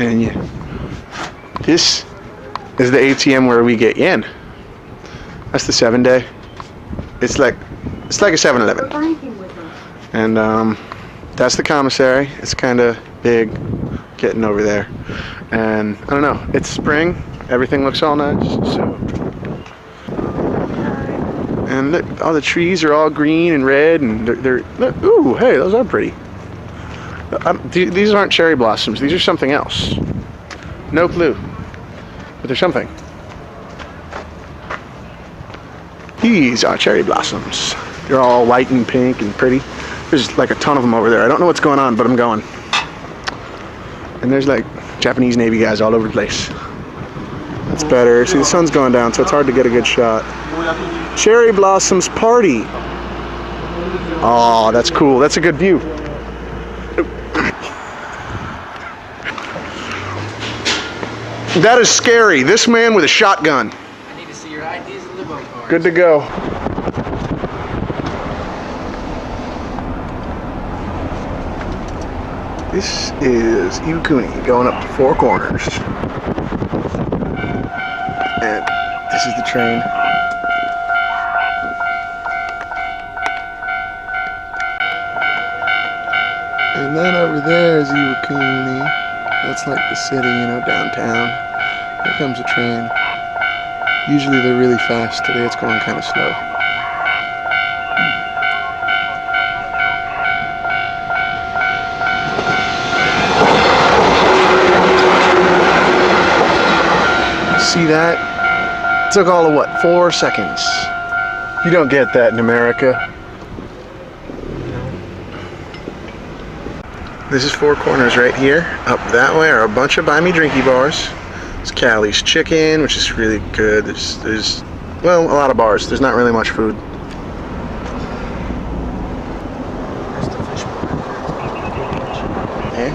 And this is the ATM where we get yen. That's the 7-day. It's like a 7-Eleven. And that's the commissary. It's kind of big, getting over there. And I don't know. It's spring. Everything looks all nice. So. And look, all the trees are all green and red, and they're look, ooh, hey, those are pretty. These aren't cherry blossoms. These are something else. No clue, but they're something. These are cherry blossoms. They're all white and pink and pretty. There's like a ton of them over there. I don't know what's going on, but I'm going. And there's like Japanese Navy guys all over the place. That's better. See, the sun's going down, so it's hard to get a good shot. Cherry blossoms party. Oh, that's cool. That's a good view. That is scary. This man with a shotgun. I need to see your IDs and libo cards. Good to go. This is Iwakuni going up to Four Corners. And this is the train. And then over there is Iwakuni. That's like the city, you know, downtown. Here comes a train. Usually they're really fast. Today it's going kind of slow. See that? It took all of what, 4 seconds? You don't get that in America. This is Four Corners right here. Up that way are a bunch of buy me drinky bars. There's Callie's Chicken, which is really good. There's well, a lot of bars. There's not really much food. Eh?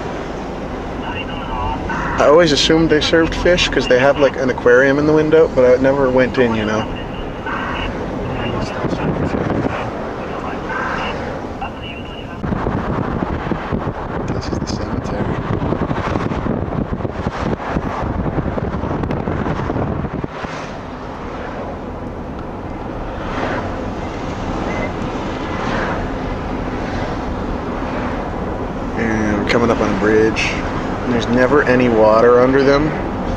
I always assumed they served fish because they have like an aquarium in the window, but I never went in, you know. This is the cemetery. And we're coming up on a bridge. There's never any water under them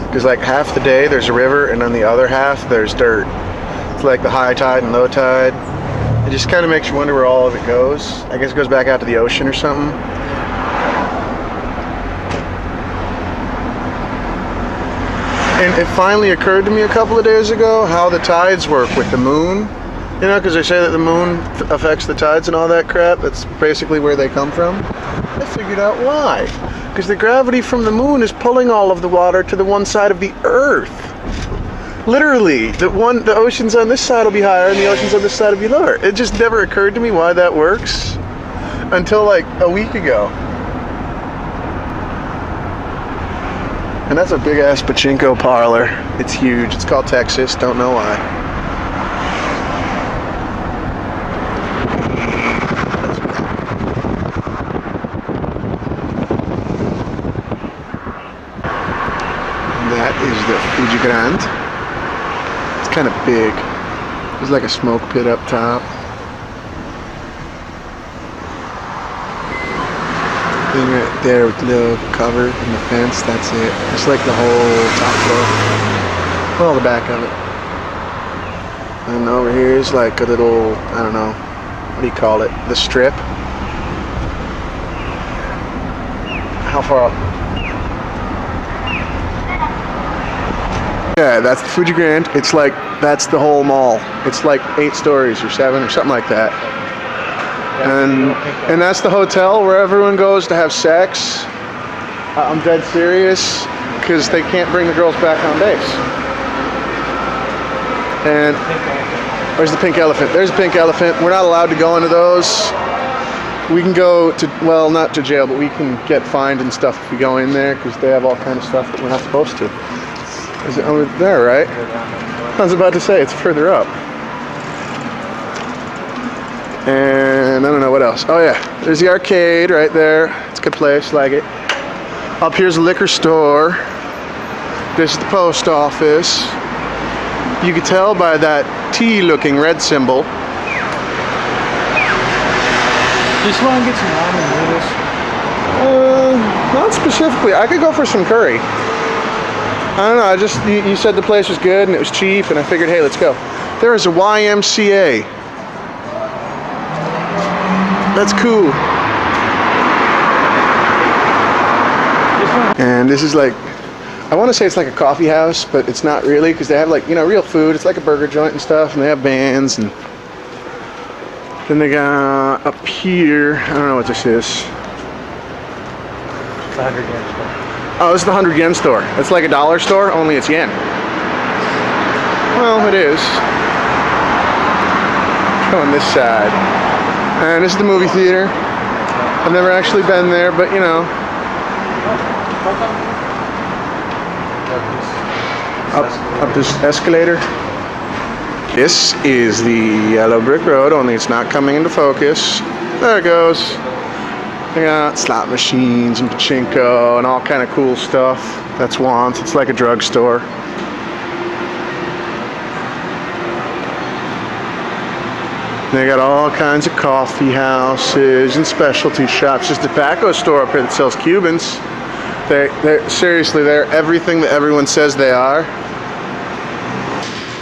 because like half the day there's a river and on the other half there's dirt. It's like the high tide and low tide. It just kind of makes you wonder where all of it goes. I guess it goes back out to the ocean or something. And it finally occurred to me a couple of days ago how the tides work with the moon. You know, because they say that the moon affects the tides and all that crap. That's basically where they come from. I figured out why. Because the gravity from the moon is pulling all of the water to the one side of the earth. Literally, the oceans on this side will be higher and the oceans on this side will be lower. It just never occurred to me why that works until like a week ago. And that's a big ass pachinko parlor. It's huge. It's called Texas. Don't know why. That is the Fuji Grand. It's kind of big. There's like a smoke pit up top. Thing right there with the little cover and the fence, that's it. It's like the whole top floor. Well, the back of it. And over here is like a little, I don't know, what do you call it? The strip. How far up? Yeah, that's the Fuji Grand. It's like, that's the whole mall. It's like 8 stories or 7 or something like that. And that's the hotel where everyone goes to have sex. I'm dead serious, because they can't bring the girls back on base. And where's the pink elephant? There's a pink elephant. We're not allowed to go into those. We can go to, well, not to jail, but we can get fined and stuff if we go in there, because they have all kind of stuff that we're not supposed to. Is it over there, right? I was about to say, it's further up. And I don't know what else. Oh yeah, there's the arcade right there. It's a good place, like it. Up here's the liquor store. This is the post office. You can tell by that T-looking red symbol. Just want to get some ramen noodles. Not specifically. I could go for some curry. I don't know. I just you said the place was good and it was cheap, and I figured, hey, let's go. There is a YMCA. That's cool. And this is like, I want to say it's like a coffee house, but it's not really, because they have like, you know, real food. It's like a burger joint and stuff, and they have bands. And then they got up here, I don't know what this is. The 100 yen store. Oh, this is the 100 yen store. It's like a dollar store, only it's yen. Well, it is. Go on this side. And this is the movie theater. I've never actually been there, but you know. Up this escalator. This is the yellow brick road, only it's not coming into focus. There it goes. They got slot machines and pachinko and all kind of cool stuff. That's Wants. It's like a drugstore. They got all kinds of coffee houses and specialty shops. There's a tobacco store up here that sells Cubans. They're seriously, they're everything that everyone says they are.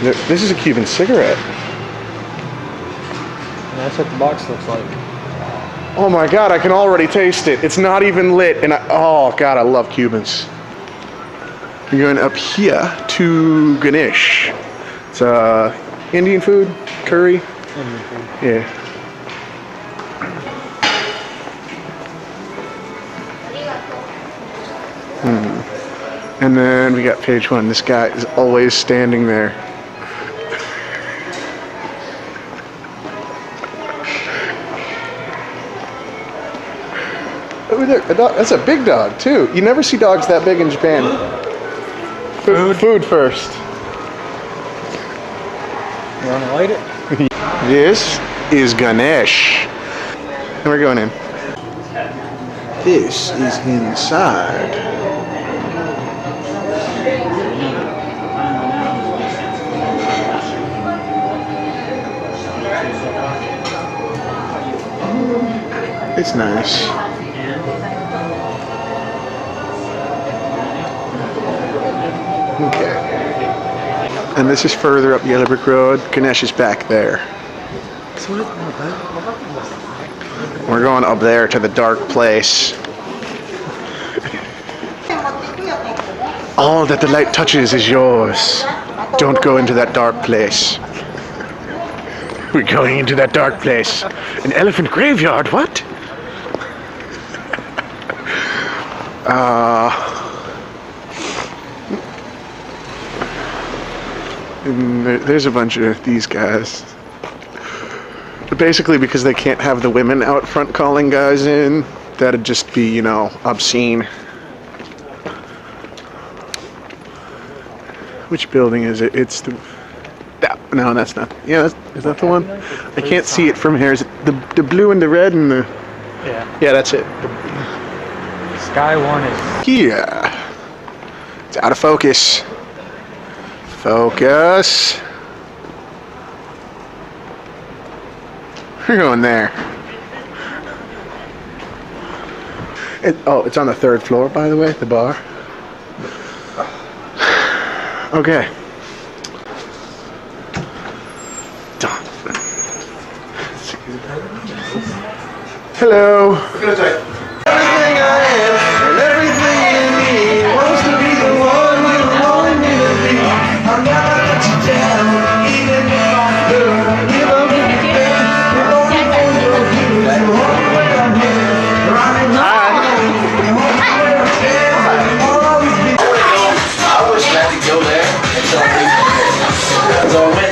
This is a Cuban cigarette. And that's what the box looks like. Oh my God, I can already taste it. It's not even lit, and oh God, I love Cubans. We're going up here to Ganesh. It's Indian food, curry. Indian food. Yeah. And then we got page one. This guy is always standing there. Over there, a dog. That's a big dog too. You never see dogs that big in Japan. Food first. You want to light it? This is Ganesh. And we're going in. This is inside. It's nice. Okay. And this is further up Yellow Brick Road. Ganesh is back there. We're going up there to the dark place. All that the light touches is yours. Don't go into that dark place. We're going into that dark place. An elephant graveyard, what? And there's a bunch of these guys. Basically because they can't have the women out front calling guys in. That'd just be, you know, obscene. Which building is it? It's the... No, that's not... Yeah, is that the one? I can't see it from here. Is it the blue and the red and the... Yeah. Yeah, that's it. Sky one is... Yeah. It's out of focus. Focus. We're going there. It's on the 3rd floor, by the way, the bar. Okay. Done. Hello. Everything I am and everything in me wants to be the one you want me to be. I'm gonna let you down, even if I'm good. You don't give me back. You don't give me back. You hold me when I'm here. Running high. You hold me when I'm here. I'll always be. I was glad to go there until I